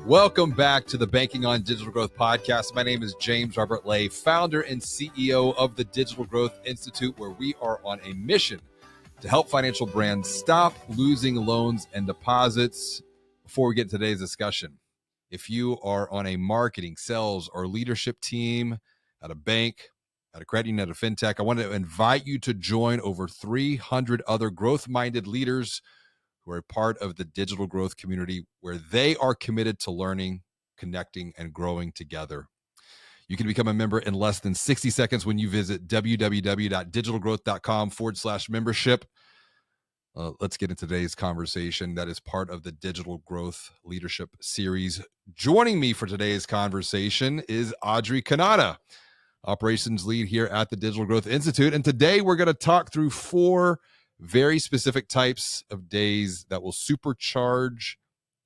Welcome back to the Banking on Digital Growth podcast. My name is James Robert Lay, founder and CEO of the Digital Growth Institute, where we are on a mission to help financial brands stop losing loans and deposits. Before we get to today's discussion, if you are on a marketing, sales, or leadership team at a bank, at a credit union, at a fintech, I want to invite you to join over 300 other growth-minded leaders who are a part of the digital growth community, where they are committed to learning, connecting, and growing together. You can become a member in less than 60 seconds when you visit www.digitalgrowth.com/membership. Let's get into today's conversation that is part of the Digital Growth Leadership Series. Joining me for today's conversation is Audrey Kanata, operations lead here at the Digital Growth Institute. And today we're going to talk through 4 very specific types of days that will supercharge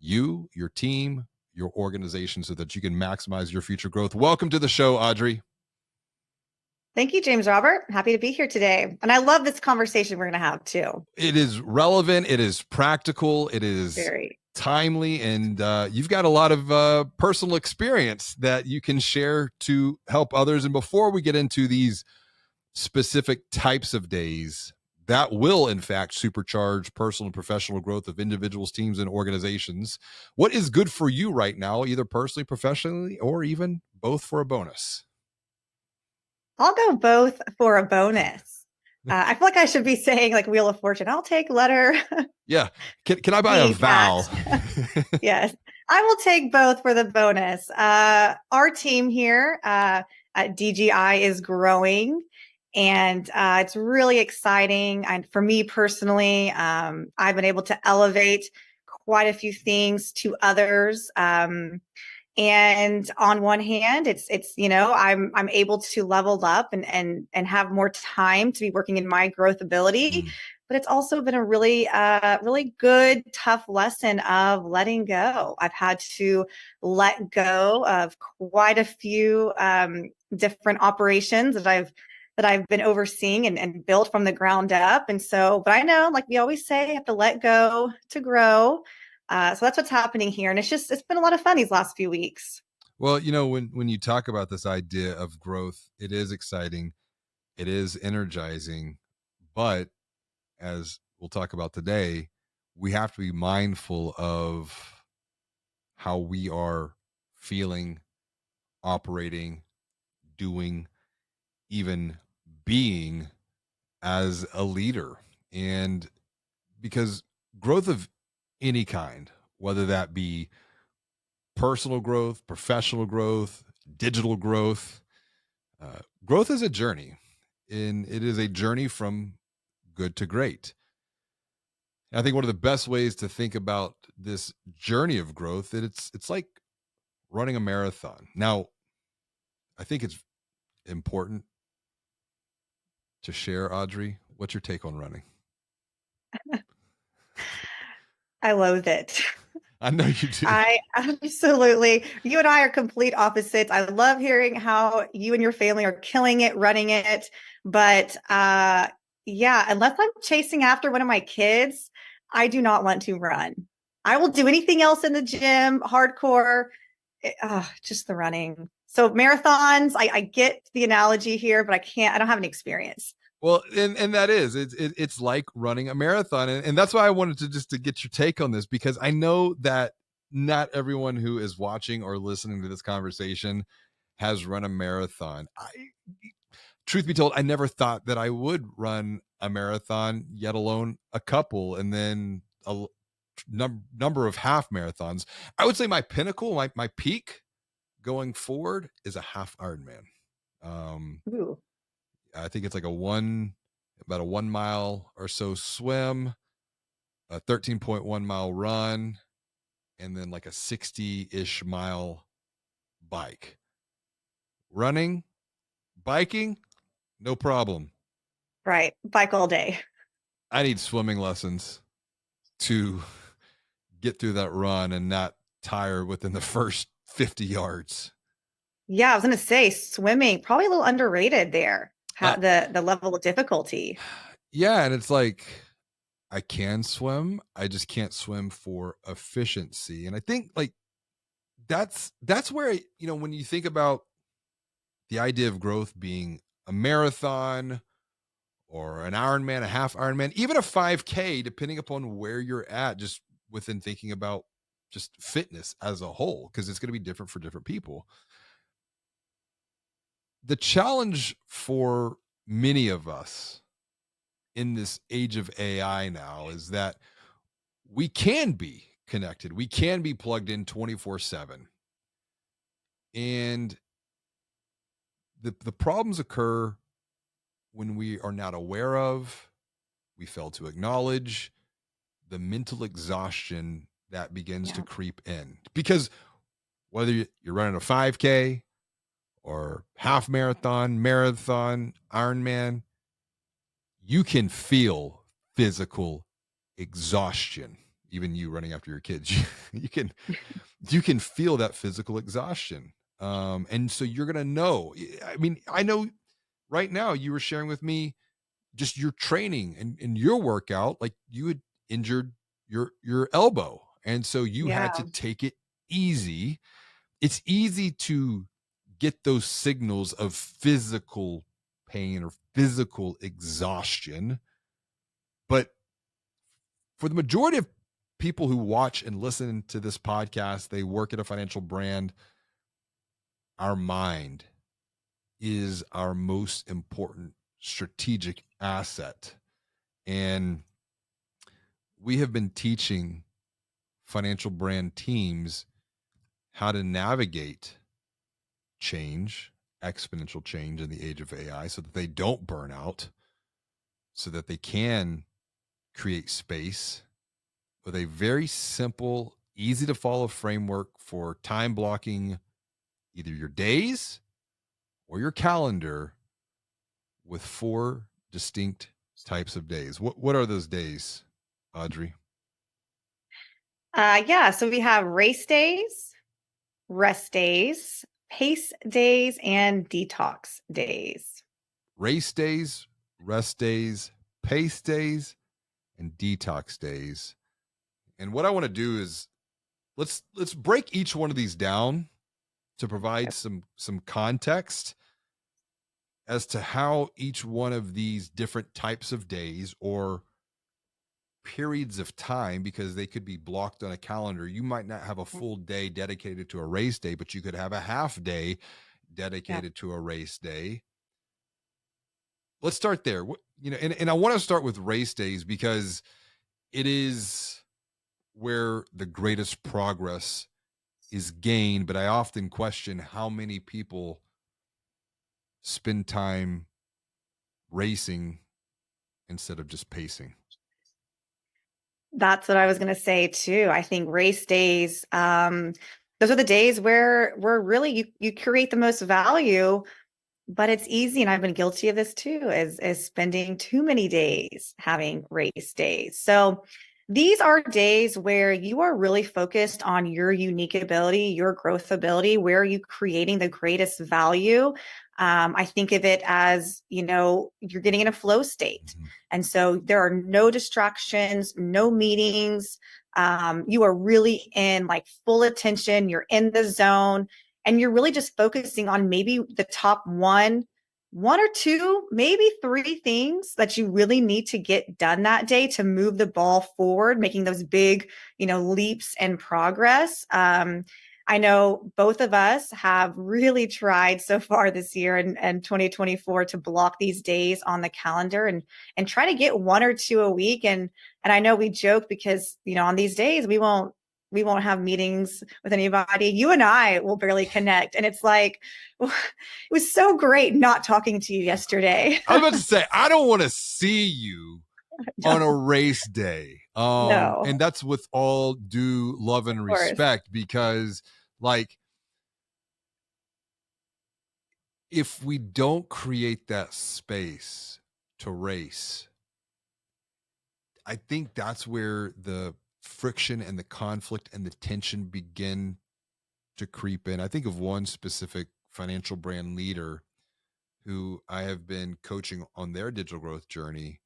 you, your team, your organization, so that you can maximize your future growth. Welcome to the show, Audrey. Thank you, James Robert. Happy to be here today. And I love this conversation we're going to have too. It is relevant. It is practical. It is very timely. And you've got a lot of personal experience that you can share to help others. And before we get into these specific types of days that will, in fact, supercharge personal and professional growth of individuals, teams, and organizations, what is good for you right now, either personally, professionally, or even both for a bonus? I'll go both for a bonus. I feel like I should be saying like Wheel of Fortune. I'll take letter. Yeah. Can I buy a vowel? Yes. I will take both for the bonus. Our team here at DGI is growing. And it's really exciting. And for me personally, I've been able to elevate quite a few things to others. And on one hand, it's I'm able to level up and have more time to be working in my growth ability. But it's also been a really good, tough lesson of letting go. I've had to let go of quite a few different operations that I've been overseeing and built from the ground up. And so, but I know, like we always say, you have to let go to grow. So that's what's happening here. And it's been a lot of fun these last few weeks. Well, when you talk about this idea of growth, it is exciting. It is energizing. But as we'll talk about today, we have to be mindful of how we are feeling, operating, doing, even being as a leader. And because growth of any kind, whether that be personal growth, professional growth, digital growth, growth is a journey, and it is a journey from good to great. And I think one of the best ways to think about this journey of growth, that it's like running a marathon. Now, I think it's important to share, Audrey. What's your take on running? I loathe it. I know you do. I absolutely. You and I are complete opposites. I love hearing how you and your family are killing it, running it. But yeah, unless I'm chasing after one of my kids, I do not want to run. I will do anything else in the gym, hardcore, just the running. So marathons, I get the analogy here, but I don't have any experience. Well, and that is, it's like running a marathon. And that's why I wanted to get your take on this, because I know that not everyone who is watching or listening to this conversation has run a marathon. Truth be told, I never thought that I would run a marathon, yet alone a couple, and then a number of half marathons. I would say my pinnacle, my peak going forward is a half Ironman. Ooh. I think it's like about a 1 mile or so swim, a 13.1 mile run, and then like a 60-ish mile bike. Running, biking, no problem. Right. Bike all day. I need swimming lessons to get through that run and not tire within the first 50 yards. Yeah, I was going to say swimming, probably a little underrated there. The level of difficulty. Yeah, and it's like I can swim, I just can't swim for efficiency. And I think like that's where, when you think about the idea of growth being a marathon or an Ironman, a half Ironman, even a 5K, depending upon where you're at, just within thinking about just fitness as a whole, because it's going to be different for different people. The challenge for many of us in this age of AI now is that we can be connected, we can be plugged in 24/7. And the problems occur when we are not aware of, we fail to acknowledge the mental exhaustion that begins to Yeah. creep in. Because whether you're running a 5K or half marathon, marathon, Ironman, you can feel physical exhaustion. Even you running after your kids, you can you can feel that physical exhaustion. And so you're gonna know. I mean, I know right now you were sharing with me just your training and your workout, like you had injured your elbow, and so you had to Yeah. take it easy. It's easy to get those signals of physical pain or physical exhaustion, but for the majority of people who watch and listen to this podcast, they work at a financial brand. Our mind is our most important strategic asset, and we have been teaching financial brand teams how to navigate change, exponential change in the age of AI, so that they don't burn out, so that they can create space with a very simple, easy to follow framework for time blocking either your days or your calendar with four distinct types of days. What are those days, Audrey? Yeah. So we have race days, rest days, pace days, and detox days. Race days, rest days, pace days, and detox days. And what I want to do is let's break each one of these down to provide some context as to how each one of these different types of days or periods of time, because they could be blocked on a calendar. You might not have a full day dedicated to a race day, but you could have a half day Yeah. dedicated to a race day. Let's start there. And I want to start with race days because it is where the greatest progress is gained. But I often question how many people spend time racing instead of just pacing. That's what I was going to say too. I think race days, those are the days where really you create the most value, but it's easy, and I've been guilty of this too, is spending too many days having race days. So these are days where you are really focused on your unique ability, your growth ability, where are you creating the greatest value. I think of it as, you're getting in a flow state. Mhm. And so there are no distractions, no meetings. You are really in like full attention. You're in the zone, and you're really just focusing on maybe the top one or two, maybe three things that you really need to get done that day to move the ball forward, making those big, leaps and progress. I know both of us have really tried so far this year and 2024 to block these days on the calendar and try to get one or two a week. And I know we joke because, on these days we won't have meetings with anybody. You and I will barely connect. And it's like, it was so great not talking to you yesterday. I was about to say, I don't want to see you on a No, race day. no, And that's with all due love of and course. respect, because like if we don't create that space to race, I think that's where the friction and the conflict and the tension begin to creep in. I think of one specific financial brand leader who I have been coaching on their digital growth journey,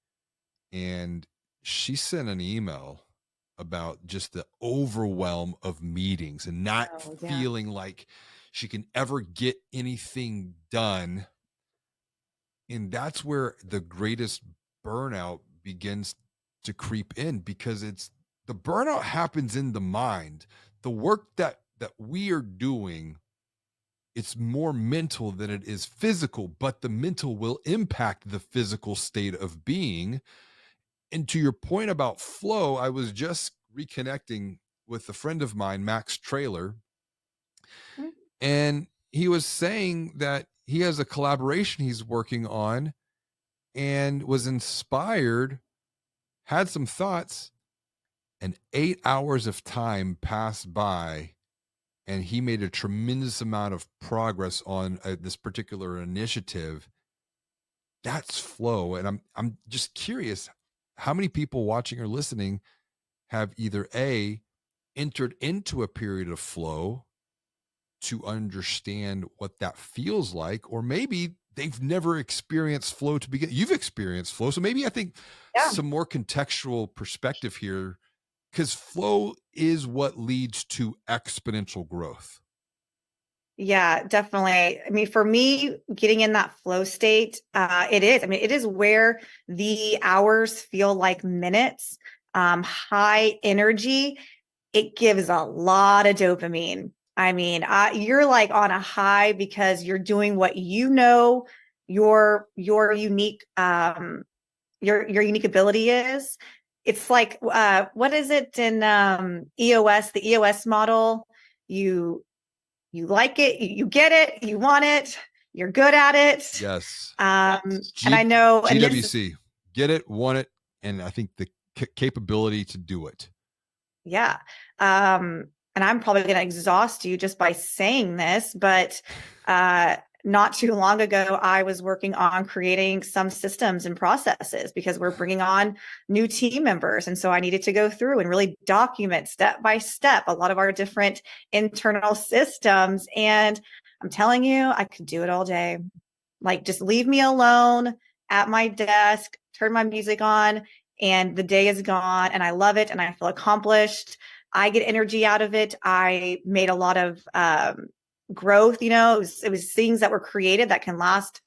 and she sent an email about just the overwhelm of meetings and not Oh, yeah. feeling like she can ever get anything done. And that's where the greatest burnout begins to creep in, because it's the burnout happens in the mind. The work that we are doing, it's more mental than it is physical, but the mental will impact the physical state of being. And to your point about flow, I was just reconnecting with a friend of mine, Max Trailer, Mm, and he was saying that he has a collaboration he's working on and was inspired, had some thoughts, and 8 hours of time passed by, and he made a tremendous amount of progress on this particular initiative. That's flow. And I'm just curious, how many people watching or listening have either A, entered into a period of flow to understand what that feels like, or maybe they've never experienced flow to begin. You've experienced flow. So maybe I think yeah. some more contextual perspective here, because flow is what leads to exponential growth. Yeah, definitely. I mean, for me, getting in that flow state, it is. I mean, it is where the hours feel like minutes, high energy. It gives a lot of dopamine. I mean, you're like on a high because you're doing what you know your unique your unique ability is. It's like what is it in EOS, the EOS model? You you like it, you get it, you want it, you're good at it. Yes. And I G know, and this is, GWC. Get it, want it, and I think the capability to do it. yeah. And I'm probably going to exhaust you just by saying this, but uh, not too long ago, I was working on creating some systems and processes because we're bringing on new team members. And so I needed to go through and really document step by step a lot of our different internal systems. And I'm telling you, I could do it all day. Like, just leave me alone at my desk, turn my music on, and the day is gone. And I love it and I feel accomplished. I get energy out of it. I made a lot of growth. It was things that were created that can last,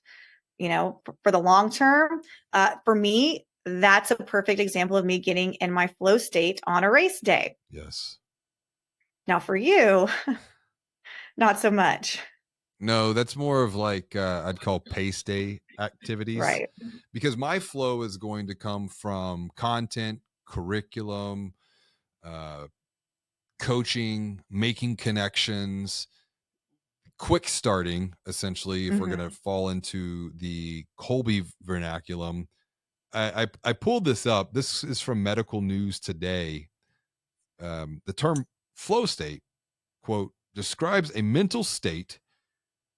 for the long term. For me, that's a perfect example of me getting in my flow state on a race day. Yes. Now, for you, not so much. No, that's more of like I'd call pace day activities, Right. because my flow is going to come from content, curriculum, uh, coaching, making connections, quick starting. Essentially, if we're going to Hmm. fall into the Colby vernaculum, I pulled this up. This is from Medical News Today. The term flow state, quote, describes a mental state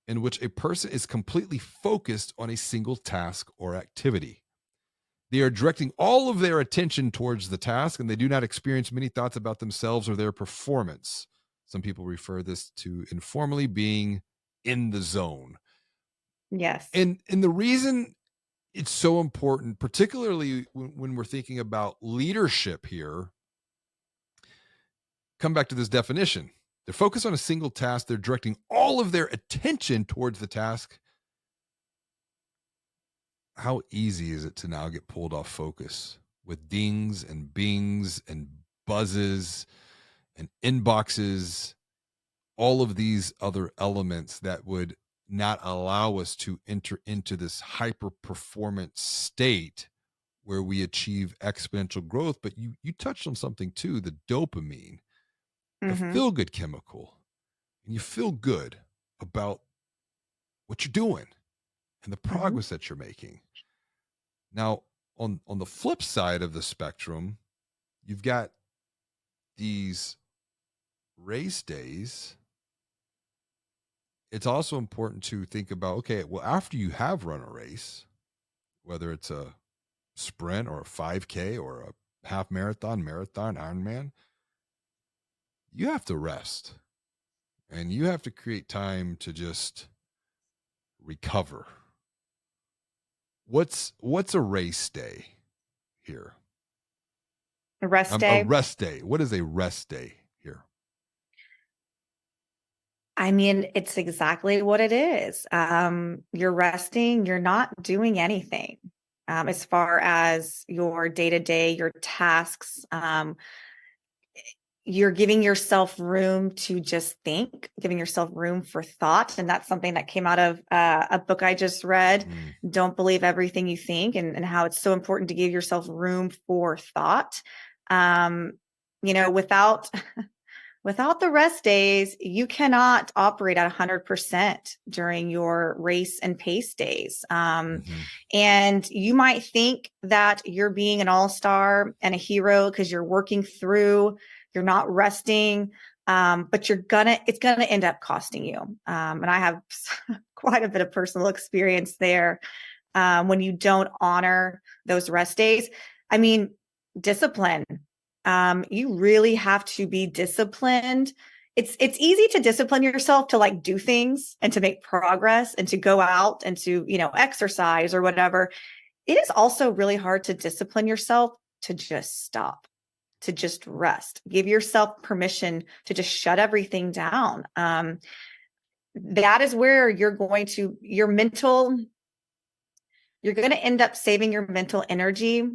in which a person is completely focused on a single task or activity. They are directing all of their attention towards the task, and they do not experience many thoughts about themselves or their performance. Some people refer this to informally being in the zone. Yes. And the reason it's so important, particularly when we're thinking about leadership here, come back to this definition. They're focused on a single task. They're directing all of their attention towards the task. How easy is it to now get pulled off focus with dings and bings and buzzes and inboxes, all of these other elements that would not allow us to enter into this hyper performance state where we achieve exponential growth. But you touched on something too, the dopamine, the Hmm. feel good chemical, and you feel good about what you're doing and the Hmm. progress that you're making. Now, on the flip side of the spectrum, you've got these race days. It's also important to think about, okay, well, after you have run a race, whether it's a sprint or a 5K or a half marathon, marathon, Ironman, you have to rest and you have to create time to just recover. What's a race day here? Rest A day. rest day. What is a rest day here? I mean, it's exactly what it is. You're resting, you're not doing anything. As far as your day to day, your tasks, you're giving yourself room to just think, giving yourself room for thought. And that's something that came out of a book I just read, Mm, Don't Believe Everything You Think, and how it's so important to give yourself room for thought. Um, without the rest days, you cannot operate at 100% during your race and pace days. hmm And you might think that you're being an all-star and a hero because you're working through, you're not resting, but it's gonna end up costing you. And I have quite a bit of personal experience there when you don't honor those rest days. I mean, discipline. You really have to be disciplined. It's easy to discipline yourself to like do things and to make progress and to go out and to, exercise or whatever. It is also really hard to discipline yourself to just stop, to just rest. Give yourself permission to just shut everything down. That is where you're going to end up saving your mental energy,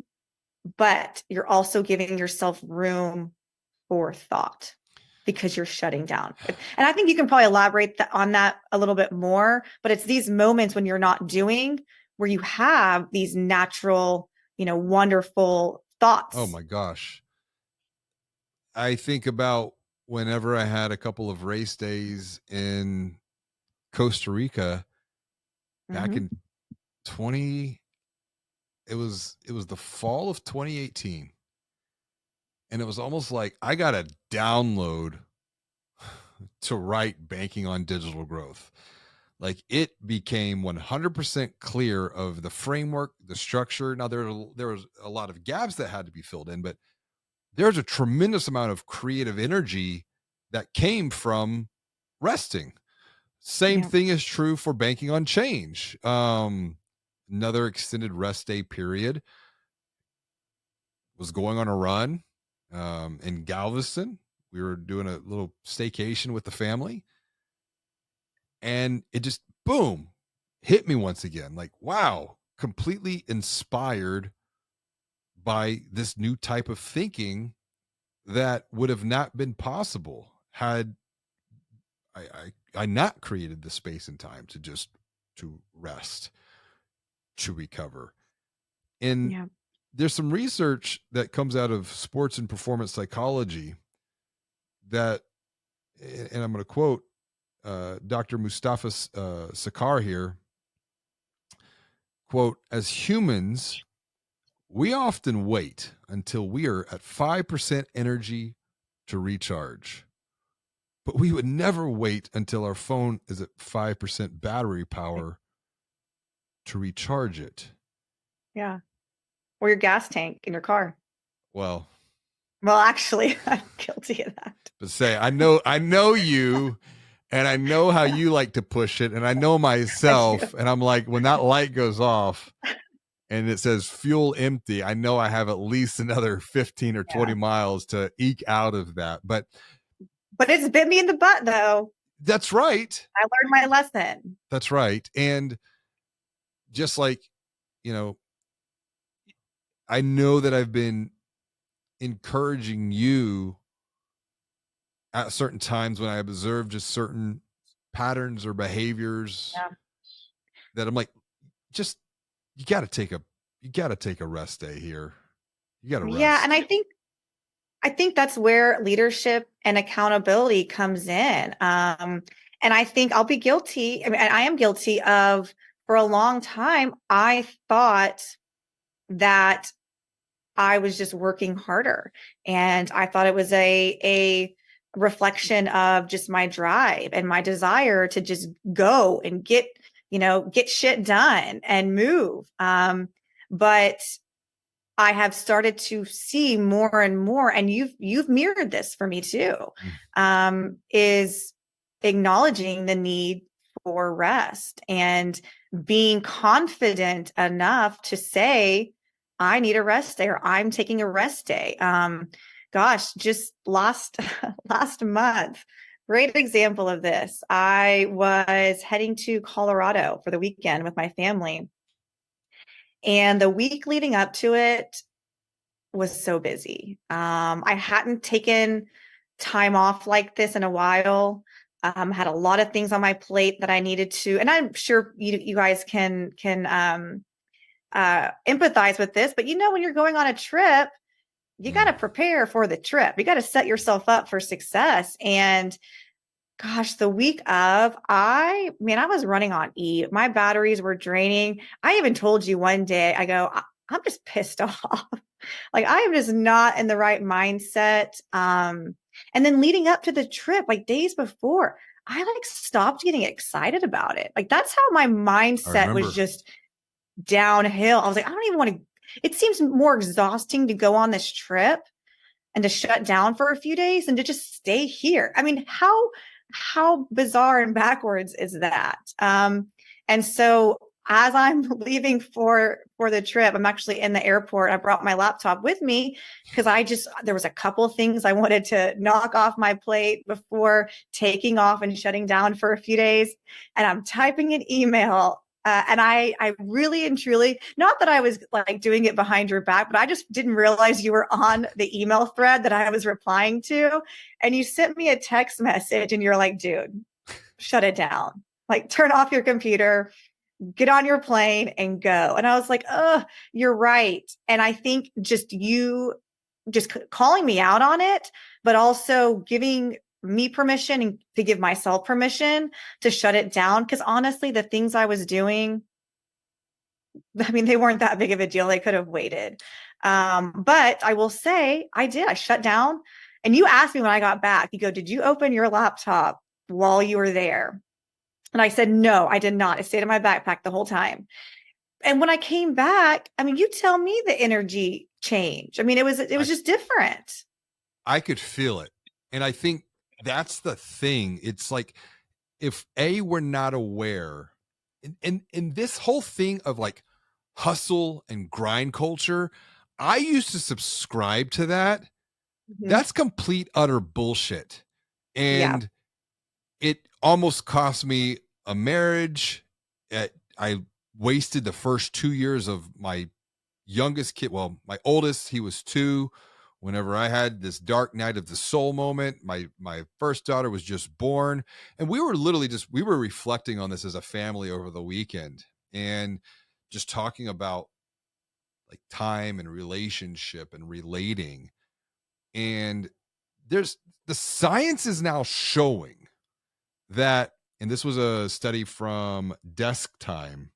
but you're also giving yourself room for thought because you're shutting down. And I think you can probably elaborate on that a little bit more, but it's these moments when you're not doing where you have these natural, wonderful Oh thoughts. my gosh. I think about whenever I had a couple of race days in Costa Rica back Hmm. in 20 it was the fall of 2018, and it was almost like I got a download to write banking on digital growth. Like it became 100% clear of the framework, the structure. Now there was a lot of gaps that had to be filled in, but there's a tremendous amount of creative energy that came from resting. Same Yeah. thing is true for banking on change. Another extended rest day period was going on a run in Galveston. We were doing a little staycation with the family, and it just boom hit me once again. Like, wow, completely inspired by this new type of thinking that would have not been possible had I not created the space and time to just to rest, to recover. And Yeah. there's some research that comes out of sports and performance psychology that, and I'm going to quote Dr. Mustafa Sakar here, quote, as humans, we often wait until we are at 5% energy to recharge, but we would never wait until our phone is at 5% battery power to recharge it. Yeah. Or your gas tank in your car. Well, Well, actually, I'm guilty of that. but say I know you, and I know how you like to push it, and I know I do. myself, and I'm like, when that light goes off and it says fuel empty, I know I have at least another 15 or 20 Yeah. miles to eke out of that. But But it's bit me in the butt though. that's right. I learned my lesson. That's right. And just like, you know, I know that I've been encouraging you at certain times when I observe just certain patterns or behaviors Yeah. that I'm like, just you got to take a you got to take a rest day here. You got to Yeah, and rest. I think that's where leadership and accountability comes in. And I think I'll be guilty. I mean, I am guilty of for a long time, I thought that I was just working harder. And I thought it was a reflection of just my drive and my desire to just go and get shit done and move. But I have started to see more and more, and you've mirrored this for me too, Mm. is acknowledging the need for rest and being confident enough to say, I need a rest day or I'm taking a rest day. Gosh, just last last month, great example of this. I was heading to Colorado for the weekend with my family, and the week leading up to it was so busy. I hadn't taken time off like this in a while. Had a lot of things on my plate that I needed to, and I'm sure you guys can empathize with this, but when you're going on a trip, you got Mm. to prepare for the trip. You got to set yourself up for success. And gosh, the week of, I was running on E. My batteries were draining. I even told you one day, I go, I'm just pissed off. Like I am just not in the right mindset. And then leading up to the trip, like days before, I like stopped getting excited about it. Like that's how my I mindset was remember. just downhill. I was like, I don't even want to. It seems more exhausting to go on this trip and to shut down for a few days and to just stay here. I mean, how bizarre and backwards is that? And so as I'm leaving for the trip, I'm actually in the airport. I brought my laptop with me because there was a couple things I wanted to knock off my plate before taking off and shutting down for a few days. And I'm typing an email and I really and truly, not that I was like doing it behind your back, but I just didn't realize you were on the email thread that I was replying to. And you sent me a text message and you're like, dude, shut it down. Like, turn off your computer, get on your plane and go. And I was like, oh, you're right. And I think just you just calling me out on it, but also giving me permission and to give myself permission to shut it down. Cause honestly, the things I was doing, I mean, they weren't that big of a deal. They could have waited. But I will say I did. I shut down. And you asked me when I got back, you go, did you open your laptop while you were there? And I said, no, I did not. It stayed in my backpack the whole time. And when I came back, I mean, you tell me the energy changed. I mean, it was I just different. I could feel it. And I think that's the thing. It's like if we're not aware, and this whole thing of like hustle and grind culture, I used to subscribe to that. Mhm. That's complete utter bullshit. Yeah. And it almost cost me a marriage. I wasted the first 2 years of my youngest kid. Well, my oldest, he was 2. Whenever I had this dark night of the soul moment, my first daughter was just born, and we were reflecting on this as a family over the weekend, and just talking about like time and relationship and relating. And there's the science is now showing that, and this was a study from Desk Time,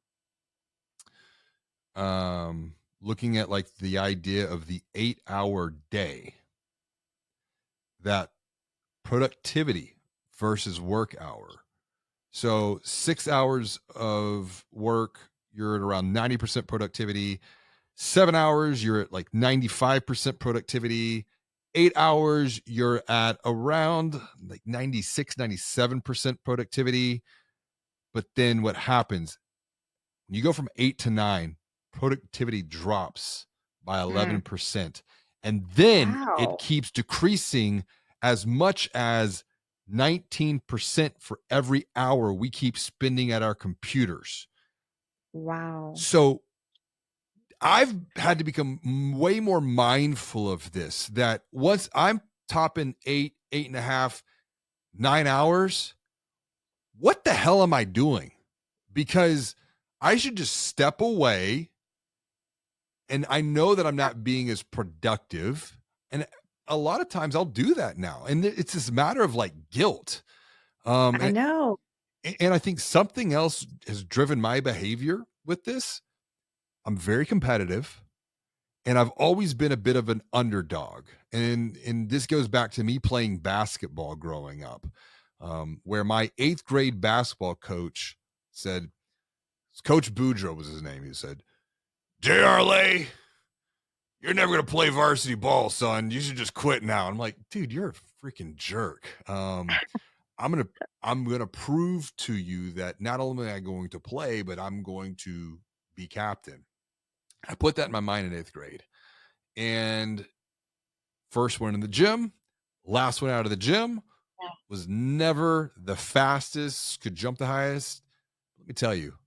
looking at like the idea of the 8-hour day, that productivity versus work hour. So 6 hours of work, you're at around 90% productivity. 7 hours, you're at like 95% productivity. 8 hours, you're at around like 96, 97% productivity. But then what happens when you go from 8 to 9, productivity drops by Mm. 11%. And then it Wow. keeps decreasing as much as 19% for every hour we keep spending at our computers. Wow. So I've had to become way more mindful of this, that once I'm topping 8.5, 9 hours, what the hell am I doing? Because I should just step away, and I know that I'm not being as productive. And a lot of times I'll do that now. And it's this matter of like guilt. Um, I and, know. and I think something else has driven my behavior with this. I'm very competitive, and I've always been a bit of an underdog. And this goes back to me playing basketball growing up, where my 8th grade basketball coach said, Coach Boudreaux was his name. He said, J.R. Lay, you're never going to play varsity ball, son. You should just quit now. I'm like, dude, you're a freaking jerk. I'm going to, I'm going to prove to you that not only am I going to play, but I'm going to be captain. I put that in my mind in 8th grade. And first one in the gym, last one out of the gym, Yeah. was never the fastest, could jump the highest. Let me tell you,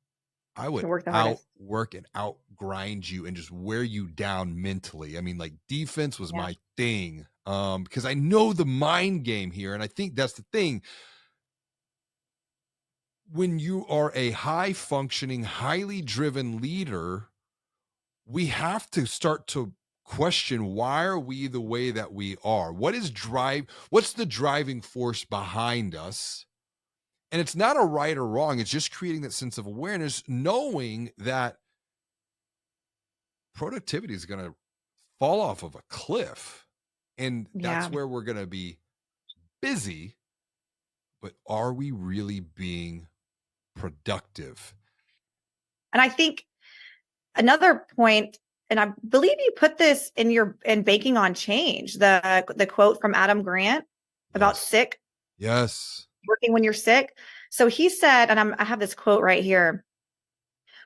I would Can work the hardest. outwork and outgrind you and just wear you down mentally. I mean, like defense was Yeah. my thing. Because I know the mind game here. And I think that's the thing. When you are a high functioning, highly driven leader, we have to start to question, why are we the way that we are? What's the driving force behind us? And it's not a right or wrong, it's just creating that sense of awareness, knowing that productivity is going to fall off of a cliff, and that's Yeah. where we're going to be busy, but are we really being productive? And I think another point, and I believe you put this in your in Baking on Change, the quote from Adam Grant about Yes. sick, Yes. working when you're sick. So he said, and I have this quote right here.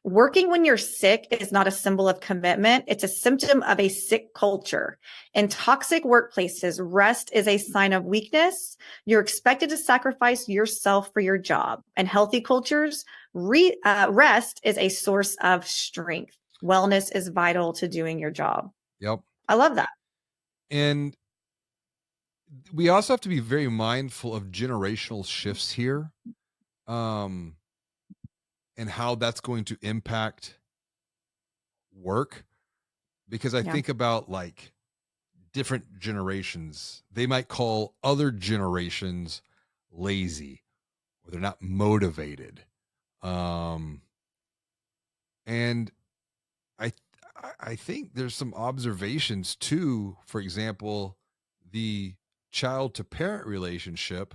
Working when you're sick is not a symbol of commitment. It's a symptom of a sick culture. In toxic workplaces, rest is a sign of weakness. You're expected to sacrifice yourself for your job. In healthy cultures, rest is a source of strength. Wellness is vital to doing your job. Yep. I love that. And we also have to be very mindful of generational shifts here, um, and how that's going to impact work. Because I Yeah. think about like different generations, they might call other generations lazy or they're not motivated. Um, and I I think there's some observations too. For example, the child to parent relationship.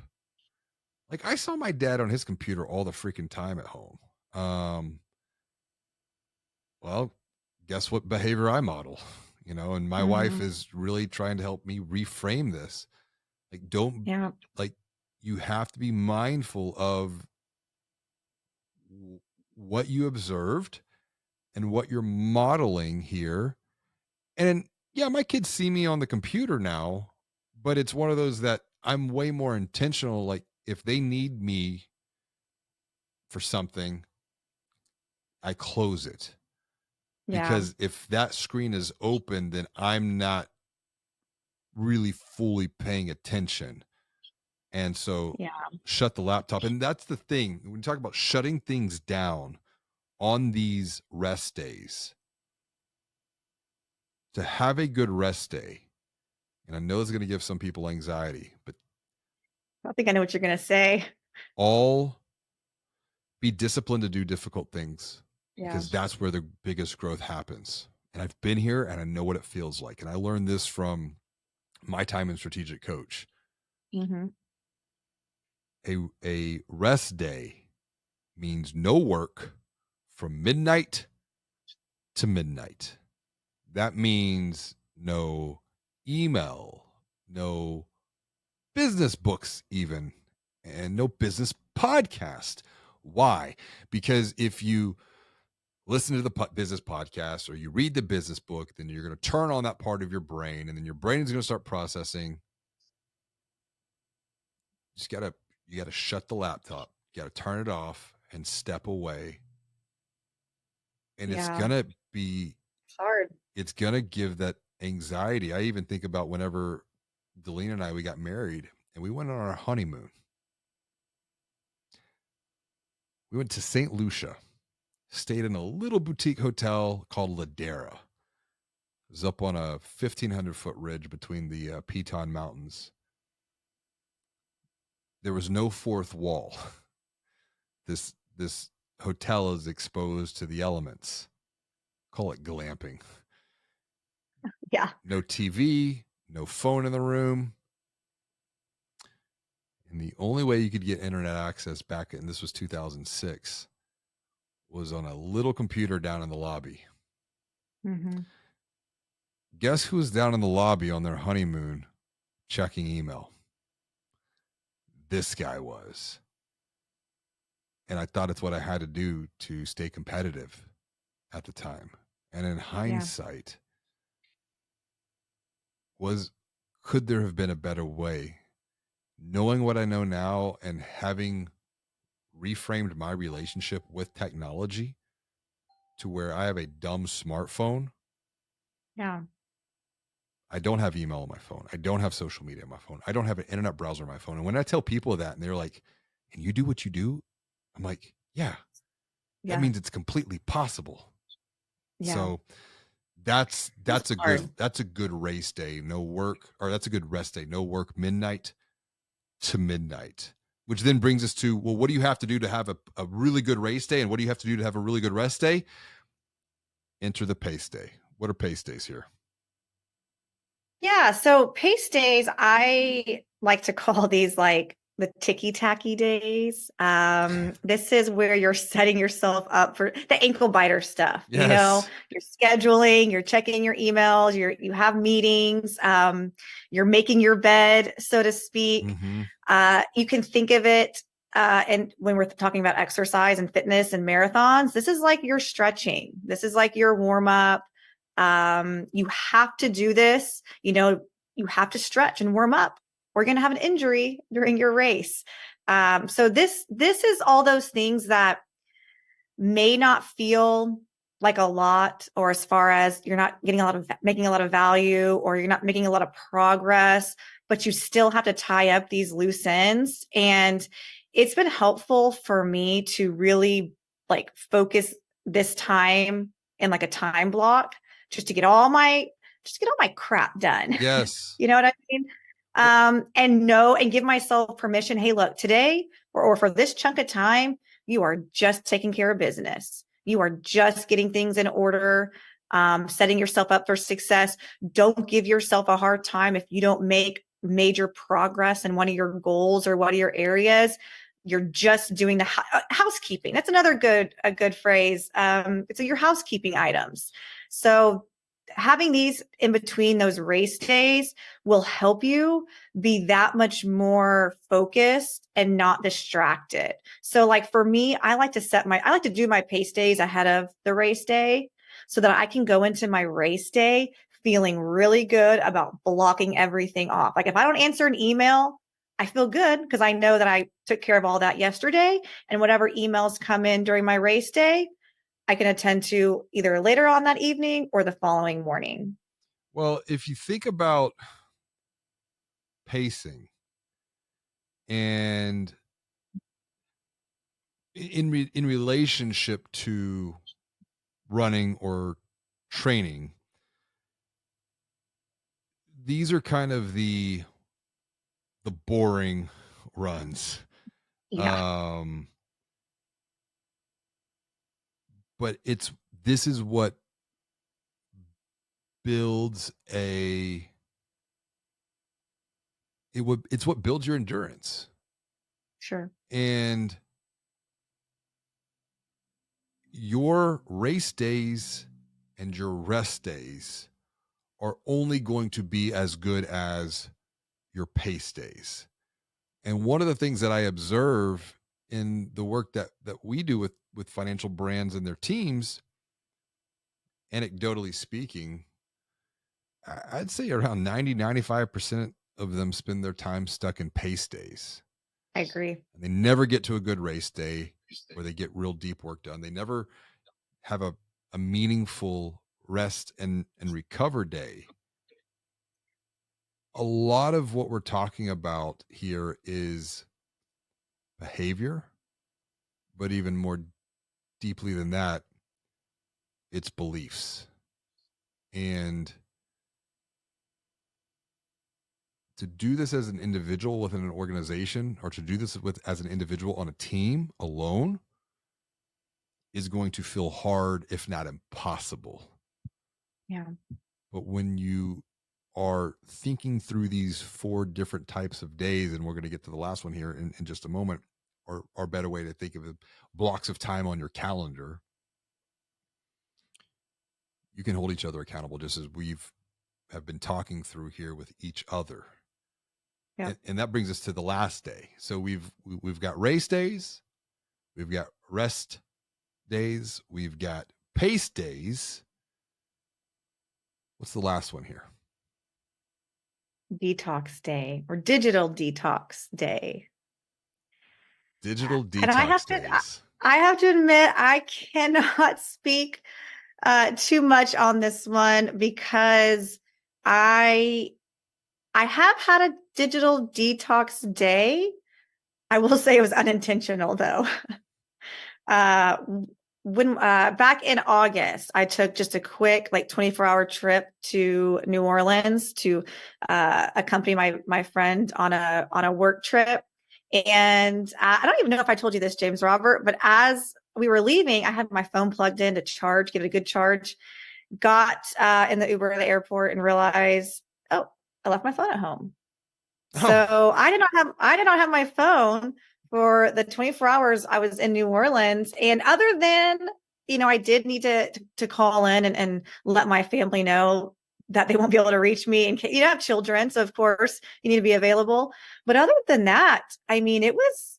Like I saw my dad on his computer all the freaking time at home. Um, well, guess what behavior I model? And my wife Hmm. is really trying to help me reframe this. Like, don't Yeah. like you have to be mindful of what you observed and what you're modeling here. And yeah, my kids see me on the computer now, but it's one of those that I'm way more intentional. Like, if they need me for something, I close it, Yeah. because if that screen is open, then I'm not really fully paying attention. And so Yeah. shut the laptop. And that's the thing. When we talk about shutting things down on these rest days, to have a good rest day, and I know it's going to give some people anxiety, but I think I know what you're going to say. all be disciplined to do difficult things, Yeah. because that's where the biggest growth happens. And I've been here and I know what it feels like. And I learned this from my time in strategic coach. Hmm. A rest day means no work from midnight to midnight. That means no email, no business books, even, and no business podcast. Why? Because if you listen to the business podcast or you read the business book, then you're going to turn on that part of your brain, and then your brain is going to start processing. Just gotta You gotta shut the laptop, you gotta turn it off and step away. And Yeah. It's hard. it's gonna give that anxiety. I even think about whenever Delina and I, we got married and we went on our honeymoon. We went to St. Lucia, stayed in a little boutique hotel called Ladera. It was up on a 1,500-foot ridge between the Piton Mountains. There was no fourth wall. This hotel is exposed to the elements. Call it glamping. Yeah. No TV, no phone in the room. And the only way you could get internet access back in, this was 2006, was on a little computer down in the lobby. Hmm. Guess who was down in the lobby on their honeymoon checking email? This guy was. And I thought it's what I had to do to stay competitive at the time. And in Yeah. hindsight, was could there have been a better way? Knowing what I know now and having reframed my relationship with technology to where I have a dumb smartphone. Yeah. I don't have email on my phone. I don't have social media on my phone. I don't have an internet browser on my phone. And when I tell people that and they're like, and you do what you do, I'm like, yeah, that Yeah. means it's completely possible. Yeah. So that's It's hard. that's a good race day, no work, or that's a good rest day, no work midnight to midnight. Which then brings us to, well, what do you have to do to have a really good race day? And what do you have to do to have a really good rest day? Enter the pace day. What are pace days here? Yeah, so pace days, I like to call these like the ticky-tacky days. This is where you're setting yourself up for the ankle biter stuff. Yes. You're scheduling, you're checking your emails, you have meetings, you're making your bed, so to speak. Mm-hmm. You can think of it, and when we're talking about exercise and fitness and marathons, this is like your stretching. This is like your warm up. You have to do this. You have to stretch and warm up. We're going to have an injury during your race. So this is all those things that may not feel like a lot, or as far as you're not getting a lot of making a lot of value, or you're not making a lot of progress, but you still have to tie up these loose ends. And it's been helpful for me to really like focus this time in like a time block just to get all my crap done. Yes. You know what I mean? Well, And know and give myself permission. Hey, look, today or for this chunk of time, you are just taking care of business. You are just getting things in order, setting yourself up for success. Don't give yourself a hard time if you don't make major progress in one of your goals or one of your areas. You're just doing the housekeeping. That's another a good phrase. It's your housekeeping items. So having these in between those race days will help you be that much more focused and not distracted. So like for me, I like to do my pace days ahead of the race day so that I can go into my race day feeling really good about blocking everything off. Like if I don't answer an email, I feel good because I know that I took care of all that yesterday, and whatever emails come in during my race day, I can attend to either later on that evening or the following morning. well, if you think about pacing and in relationship to running or training, these are kind of the boring runs. Yeah, Um, but this is what builds it's what builds your endurance. sure. And your race days and your rest days are only going to be as good as your pace days. And one of the things that I observe in the work that we do with financial brands and their teams, anecdotally speaking, I'd say around 90-95% of them spend their time stuck in pace days. I agree. And they never get to a good race day where they get real deep work done. They never have a meaningful rest and recover day. A lot of what we're talking about here is behavior, but even more deeply than that, it's beliefs. And to do this as an individual within an organization, or to do this with as an individual on a team alone, is going to feel hard, if not impossible. Yeah. But when you are thinking through these four different types of days, and we're going to get to the last one here in just a moment, or better way to think of it, blocks of time on your calendar, you can hold each other accountable, just as we've have been talking through here with each other. Yeah. And that brings us to the last day. So we've got race days, we've got rest days, we've got pace days, What's the last one here? Detox Day or Digital Detox Day. Digital And detox days. I have to admit, I cannot speak too much on this one because I I have had a digital detox day. I will say it was unintentional though. Uh, when back in August, I took just a quick like 24-hour trip to New Orleans to accompany my friend on a work trip. And I don't even know if I told you this, James Robert, but as we were leaving, I had my phone plugged in to charge, give it a good charge. Got in the Uber at the airport and realized, oh, I left my phone at home. Oh, So I did not have my phone for the 24 hours I was in New Orleans. And other than, I did need to call in and let my family know that they won't be able to reach me and you have children, so of course you need to be available. But other than that, I mean, it was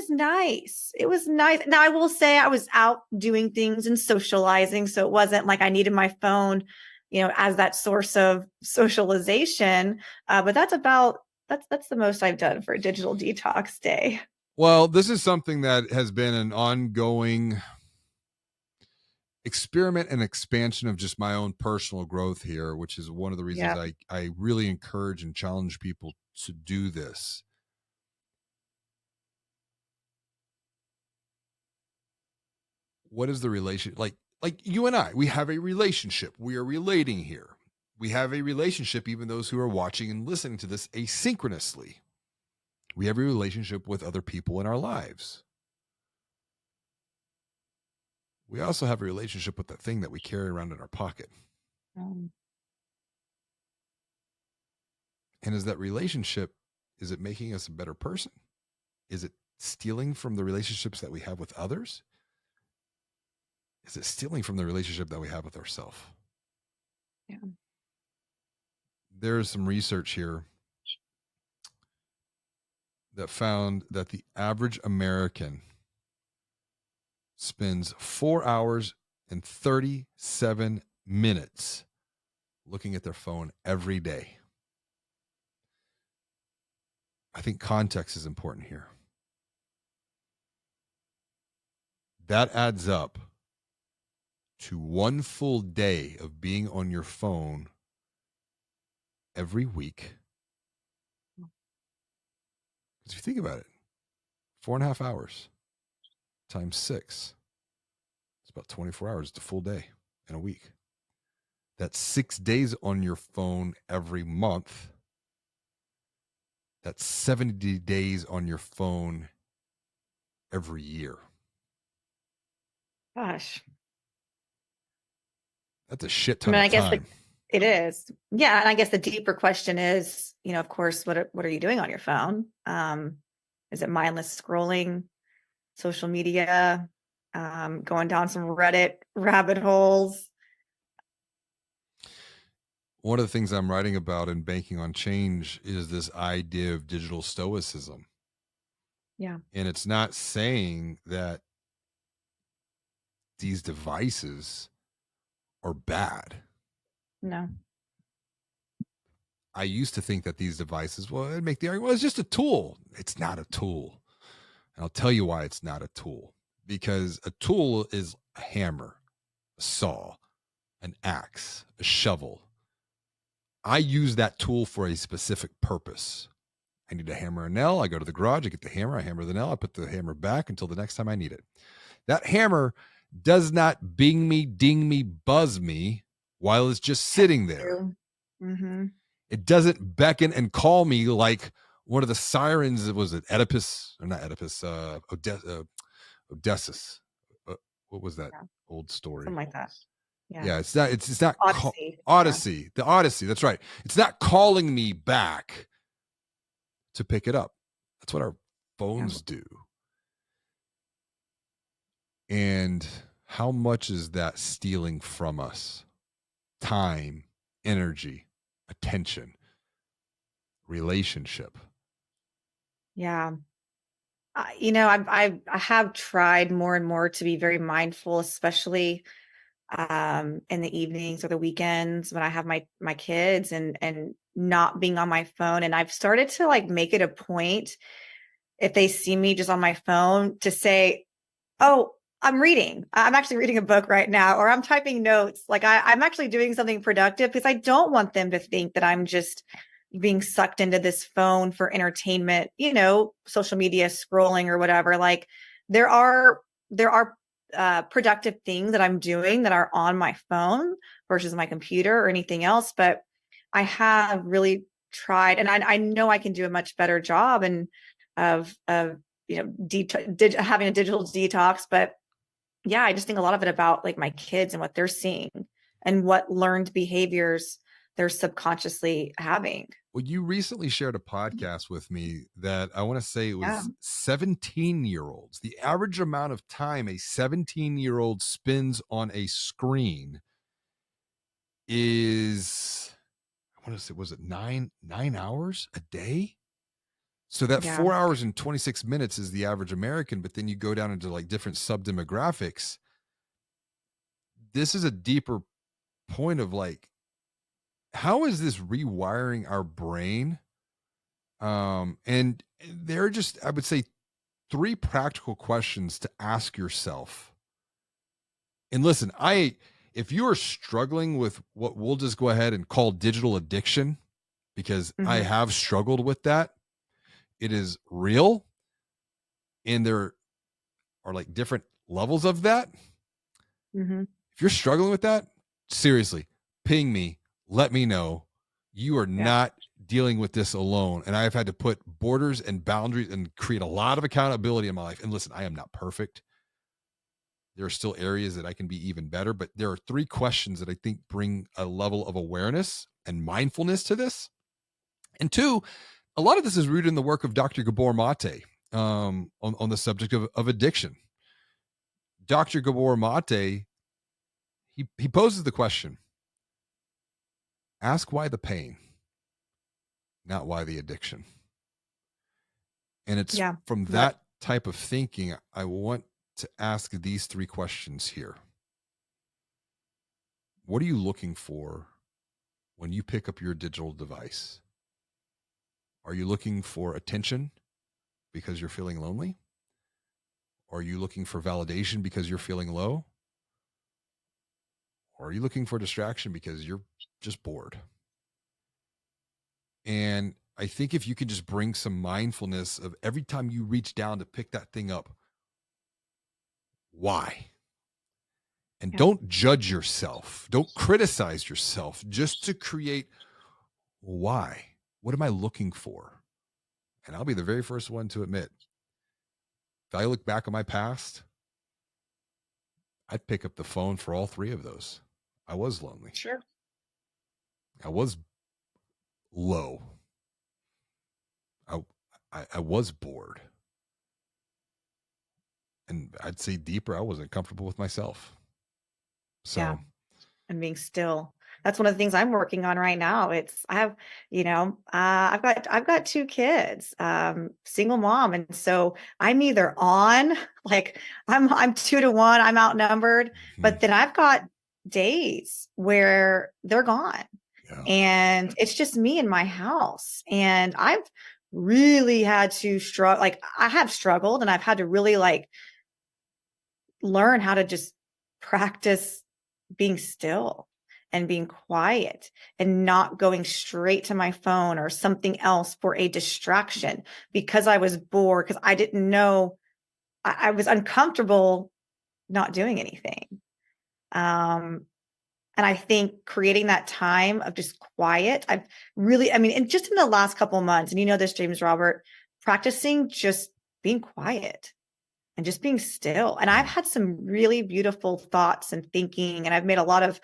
nice. It was nice. Now, I will say I was out doing things and socializing. So it wasn't like I needed my phone, as that source of socialization. But that's the most I've done for a digital detox day. well, this is something that has been an ongoing experiment and expansion of just my own personal growth here, which is one of the reasons Yeah. I really encourage and challenge people to do this. What is the relation like you and I, we have a relationship. We are relating here. We have a relationship, even those who are watching and listening to this asynchronously. We have a relationship with other people in our lives. We also have a relationship with that thing that we carry around in our pocket. Um, And is that relationship, is it making us a better person? Is it stealing from the relationships that we have with others? Is it stealing from the relationship that we have with ourselves? yeah. There's some research here that found that the average American spends 4 hours and 37 minutes looking at their phone every day. I think context is important here. That adds up to one full day of being on your phone every week. Because if you think about it, 4.5 hours times six, it's about 24 hours. It's a full day in a week. That's 6 days on your phone every month. That's 70 days on your phone every year. Gosh. That's a shit I ton mean, of I guess time. it is. Yeah. And I guess the deeper question is, of course, what are you doing on your phone? Is it mindless scrolling, social media, going down some Reddit rabbit holes? One of the things I'm writing about in Banking on Change is this idea of digital stoicism. Yeah. And it's not saying that these devices are bad. No. I used to think that these devices, well, I'd make the argument, well, it's just a tool. It's not a tool. And I'll tell you why it's not a tool. Because a tool is a hammer, a saw, an axe, a shovel. I use that tool for a specific purpose. I need to hammer a nail. I go to the garage, I get the hammer, I hammer the nail, I put the hammer back until the next time I need it. That hammer does not bing me, ding me, buzz me while it's just That's sitting there. true. Mm-hmm. It doesn't beckon and call me like one of the sirens. Was it Oedipus or not Oedipus? Odysseus. What was that Yeah. old story? Something like that. Yeah. Yeah, it's not Odyssey. Yeah. Odyssey. The Odyssey. That's right. It's not calling me back to pick it up. That's what our Yeah. phones do. And how much is that stealing from us? Time, energy, attention, relationship. Yeah. I have tried more and more to be very mindful, especially in the evenings or the weekends when I have my kids, and not being on my phone. And I've started to like make it a point, if they see me just on my phone, to say, oh, I'm reading. I'm actually reading a book right now, or I'm typing notes. Like I'm actually doing something productive, because I don't want them to think that I'm just being sucked into this phone for entertainment, social media scrolling or whatever. Like there are productive things that I'm doing that are on my phone versus my computer or anything else. But I have really tried, and I know I can do a much better job and of having a digital detox. But yeah, I just think a lot of it about like my kids and what they're seeing and what learned behaviors they're subconsciously having. Well, you recently shared a podcast with me that I want to say it Yeah. was 17-year-olds. The average amount of time a 17-year-old spends on a screen is, I want to say, was it nine hours a day? So that Yeah. 4 hours and 26 minutes is the average American, but then you go down into like different sub demographics. This is a deeper point of like, how is this rewiring our brain? And there are just, I would say, three practical questions to ask yourself. And listen, if you are struggling with what we'll just go ahead and call digital addiction, because I Hmm. have struggled with that, it is real. And there are like different levels of that. Hmm. If you're struggling with that, seriously, ping me, let me know. You are Yeah. not dealing with this alone. And I've had to put borders and boundaries and create a lot of accountability in my life. And listen, I am not perfect. There are still areas that I can be even better, but there are three questions that I think bring a level of awareness and mindfulness to this. And two, a lot of this is rooted in the work of Dr. Gabor Mate, on the subject of addiction. Dr. Gabor Mate, he poses the question: ask why the pain, not why the addiction. And it's Yeah. from Yep. that type of thinking I want to ask these three questions here. What are you looking for when you pick up your digital device? Are you looking for attention because you're feeling lonely? Are you looking for validation because you're feeling low? Or are you looking for distraction because you're just bored? And I think if you can just bring some mindfulness of every time you reach down to pick that thing up, why? And Yeah. don't judge yourself, don't criticize yourself, just to create why. What am I looking for? And I'll be the very first one to admit, if I look back on my past, I'd pick up the phone for all three of those. I was lonely. Sure. I was low. I, I was bored. And I'd say deeper, I wasn't comfortable with myself. Yeah. So, And being still. That's one of the things I'm working on right now. I have, I've got two kids, single mom. And so I'm either on, like I'm 2 to 1, I'm outnumbered, mhm, but then I've got days where they're gone yeah, and it's just me in my house. And I've really had to struggle. Like I have struggled, and I've had to really like learn how to just practice being still and being quiet and not going straight to my phone or something else for a distraction, because I was bored, because I didn't know, I was uncomfortable not doing anything. Um, and I think creating that time of just quiet, I've really, I mean, and just in the last couple of months, and you know this, James Robert, practicing just being quiet and just being still. And I've yeah, had some really beautiful thoughts and thinking, and I've made a lot of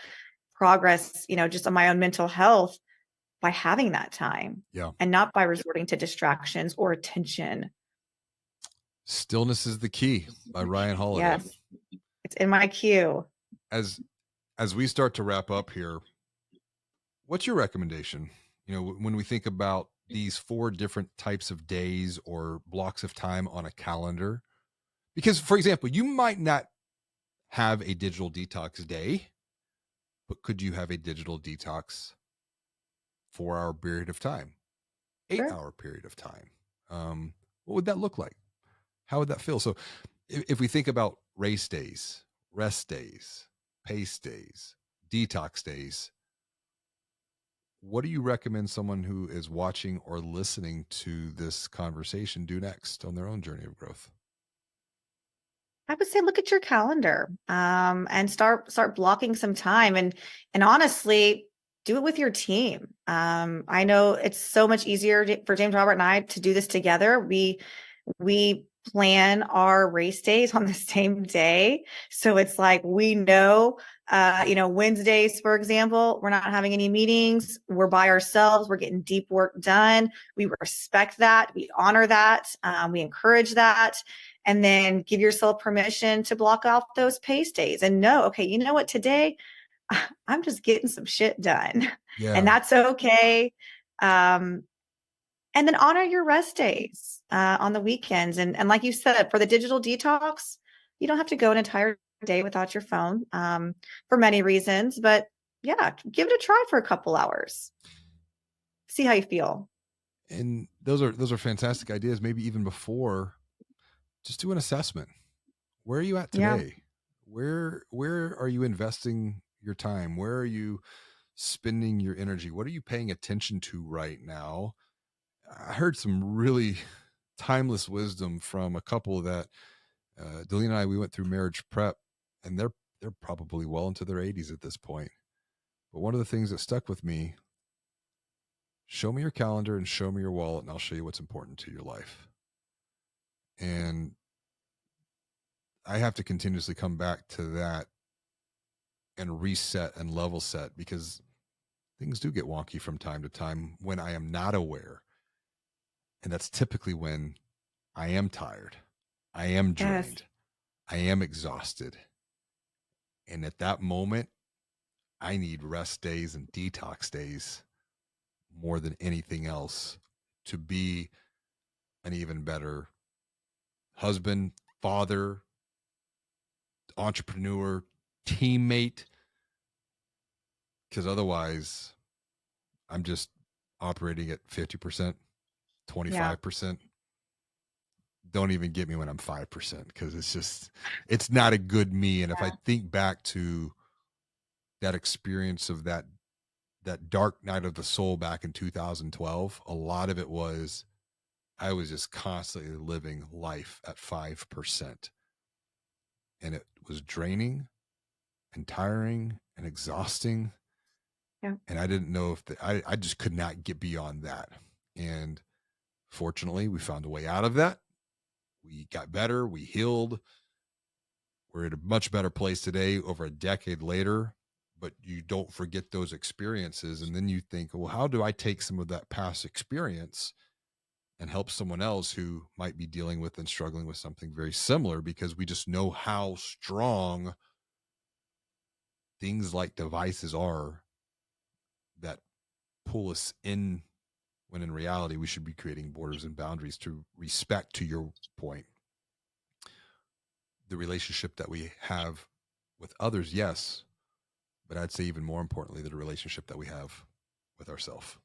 progress, just on my own mental health by having that time yeah. and not by resorting to distractions or attention. Stillness is the key by Ryan Holiday. Yes, it's in my queue. As as we start to wrap up here, what's your recommendation? When we think about these four different types of days or blocks of time on a calendar, because for example, you might not have a digital detox day. but could you have a digital detox 4 hour period of time, eight Sure. hour period of time? What would that look like? How would that feel? So if we think about race days, rest days, pace days, detox days, what do you recommend someone who is watching or listening to this conversation do next on their own journey of growth? I would say look at your calendar, and start blocking some time, and honestly, do it with your team. I know it's so much easier for James Robert and I to do this together. We plan our race days on the same day, so it's like we know, Wednesdays, for example, we're not having any meetings. We're by ourselves. We're getting deep work done. We respect that. We honor that. We encourage that, and then give yourself permission to block off those pace days and know, okay, you know what, today I'm just getting some shit done, and Yeah. that's okay. Um, and then honor your rest days on the weekends. And like you said, for the digital detox, you don't have to go an entire day without your phone, for many reasons. But yeah, give it a try for a couple hours. See how you feel. And those are fantastic ideas. Maybe even before, just do an assessment. Where are you at Yeah. today? Where are you investing your time? Where are you spending your energy? What are you paying attention to right now? I heard some really timeless wisdom from a couple that Delina and I, we went through marriage prep, and they're probably well into their 80s at this point. But one of the things that stuck with me: show me your calendar and show me your wallet, and I'll show you what's important to your life. And I have to continuously come back to that and reset and level set, because things do get wonky from time to time when I am not aware. And that's typically when I am tired, I am Yes. drained, I am exhausted. And at that moment, I need rest days and detox days more than anything else to be an even better husband, father, entrepreneur, teammate. Because otherwise, I'm just operating at 50%, Yeah. 25%. Don't even get me when I'm 5%, because it's not a good me. And if I think back to that experience of that dark night of the soul back in 2012, a lot of it was I was just constantly living life at 5%. And it was draining and tiring and exhausting. Yeah. And I didn't know if I just could not get beyond that. And fortunately, we found a way out of that. We got better, we healed. We're in a much better place today over a decade later. But you don't forget those experiences. And then you think, well, how do I take some of that past experience and help someone else who might be dealing with and struggling with something very similar? Because we just know how strong things like devices are that pull us in, when in reality we should be creating borders and boundaries to respect, to your point, the relationship that we have with others, yes, but I'd say even more importantly, the relationship that we have with ourselves.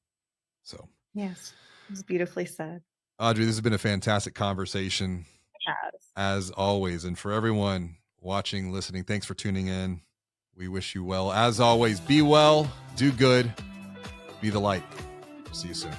So, Yes. It's beautifully said. Audrey, this has been a fantastic conversation Yes. as always. And for everyone watching, listening, thanks for tuning in. We wish you well. As always, be well, do good, be the light. See you soon.